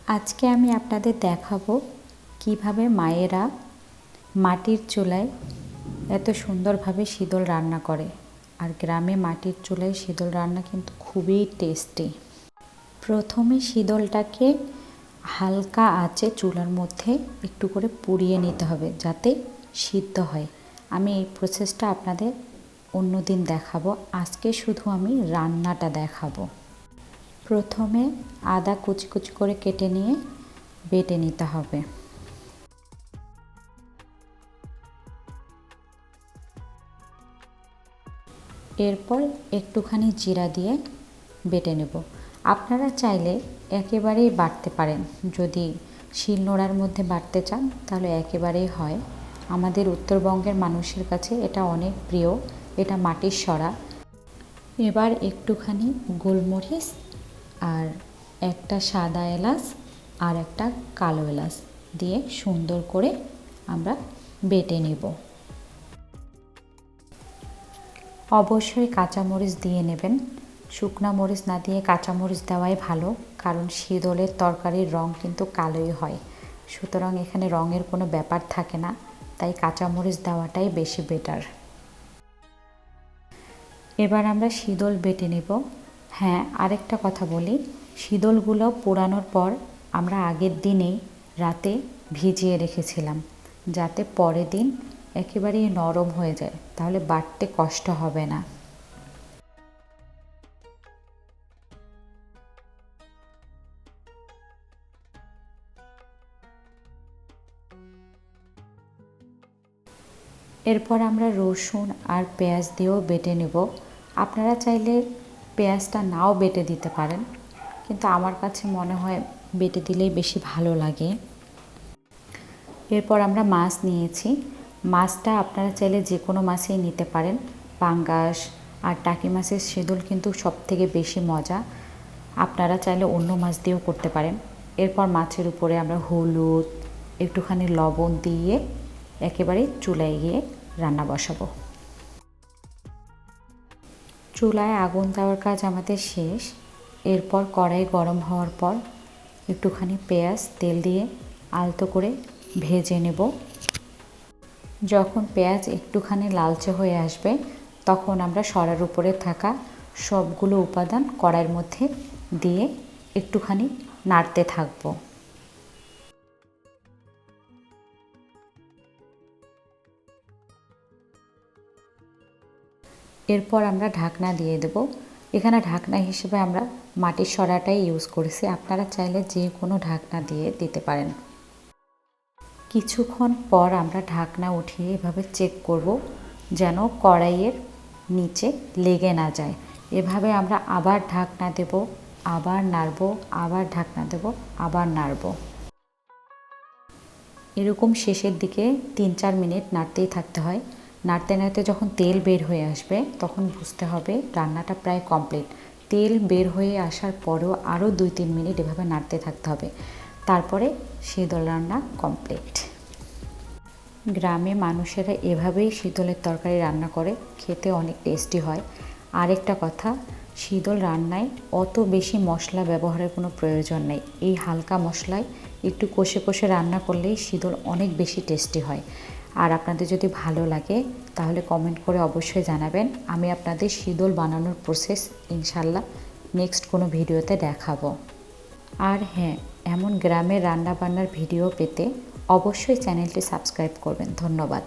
আজকে আমি আপনাদের দেখাবো কিভাবে মায়েরা মাটির চুলায় এত সুন্দরভাবে শীতল রান্না করে। আর গ্রামে মাটির চুলায় শীতল রান্না কিন্তু খুবই টেস্টি। প্রথমে শীতলটাকে হালকা আঁচে চুলার মধ্যে একটু করে পুড়িয়ে নিতে হবে যাতে সিদ্ধ হয়। আমি এই প্রসেসটা আপনাদের অন্য দিন দেখাবো, আজকে শুধু আমি রান্নাটা দেখাবো। প্রথমে আদা কুচি কুচি করে কেটে নিয়ে বেটে নিতে হবে। এরপর একটুখানি জিরা দিয়ে বেটে নেব। আপনারা চাইলে একেবারেই বাটতে পারেন, যদি শিলনোড়ার মধ্যে বাটতে চান তাহলে একেবারেই হয়। আমাদের উত্তরবঙ্গের মানুষের কাছে এটা অনেক প্রিয়, এটা মাটির সরা। এবার একটুখানি গোলমরিচ আর একটা সাদা এলাচ আর একটা কালো এলাচ দিয়ে সুন্দর করে আমরা বেটে নেব। অবশ্যই কাঁচামরিচ দিয়ে নেবেন, শুকনো মরিচ না দিয়ে কাঁচামরিচ দেওয়াই ভালো, কারণ শীতলের তরকারির রং কিন্তু কালোই হয়। সুতরাং এখানে রঙের কোনো ব্যাপার থাকে না, তাই কাঁচামরিচ দেওয়াটাই বেশি বেটার। এবার আমরা শীতল বেটে নেব। হ্যাঁ, আরেকটা কথা বলি, শীতলগুলো পোড়ানোর পর আমরা আগের দিনেই রাতে ভিজিয়ে রেখেছিলাম, যাতে পরের দিন একেবারেই নরম হয়ে যায়, তাহলে বাটতে কষ্ট হবে না। এরপর আমরা রসুন আর পেঁয়াজ দিয়েও বেটে নেব। আপনারা চাইলে পেঁয়াজটা নাও বেটে দিতে পারেন, কিন্তু আমার কাছে মনে হয় বেটে দিলেই বেশি ভালো লাগে। এরপর আমরা মাছ নিয়েছি। মাছটা আপনারা চাইলে যে কোনো মাছই নিতে পারেন, পাঙ্গাস আর টাকি মাছের শীতল কিন্তু সবথেকে বেশি মজা। আপনারা চাইলে অন্য মাছ দিয়েও করতে পারেন। এরপর মাছের উপরে আমরা হলুদ, একটুখানি লবণ দিয়ে একেবারে চুলায় গিয়ে রান্না বসাবো। চুলায় আগুন দেওয়ার কাজ আমাদের শেষ। এরপর কড়াই গরম হওয়ার পর একটুখানি পেঁয়াজ তেল দিয়ে আলতো করে ভেজে নেব। যখন পেঁয়াজ একটুখানি লালচে হয়ে আসবে তখন আমরা সরার উপরে থাকা সবগুলো উপাদান কড়াইয়ের মধ্যে দিয়ে একটুখানি নাড়তে থাকবো। এরপর আমরা ঢাকনা দিয়ে দেব। এখানে ঢাকনা হিসেবে আমরা মাটির সরাটাই ইউজ করেছি, আপনারা চাইলে যে কোনো ঢাকনা দিয়ে দিতে পারেন। কিছুক্ষণ পর আমরা ঢাকনা উঠিয়ে এভাবে চেক করব যেন কড়াইয়ের নিচে লেগে না যায়। এভাবে আমরা আবার ঢাকনা দেব, আবার নাড়ব, আবার ঢাকনা দেব, আবার নাড়ব। এরকম শেষের দিকে ৩-৪ মিনিট নাড়তেই থাকতে হয়। নাড়তে নাড়তে যখন তেল বের হয়ে আসবে তখন বুঝতে হবে রান্নাটা প্রায় কমপ্লিট। তেল বের হয়ে আসার পরেও আরও ২-৩ মিনিট এভাবে নাড়তে থাকতে হবে, তারপরে শীতল রান্না কমপ্লিট। গ্রামে মানুষেরা এভাবেই শীতলের তরকারি রান্না করে, খেতে অনেক টেস্টি হয়। আরেকটা কথা, শীতল রান্নায় অত বেশি মশলা ব্যবহারের কোনো প্রয়োজন নেই। এই হালকা মশলায় একটু কষে কষে রান্না করলেই শীতল অনেক বেশি টেস্টি হয়। আর আপনাদের যদি ভালো লাগে তাহলে কমেন্ট করে অবশ্যই জানাবেন। আমি আপনাদের শীতল বানানোর প্রসেস ইনশাল্লাহ নেক্সট কোনো ভিডিওতে দেখাবো। আর হ্যাঁ, এমন গ্রামের রান্নাবান্নার ভিডিও পেতে অবশ্যই চ্যানেলটি সাবস্ক্রাইব করবেন। ধন্যবাদ।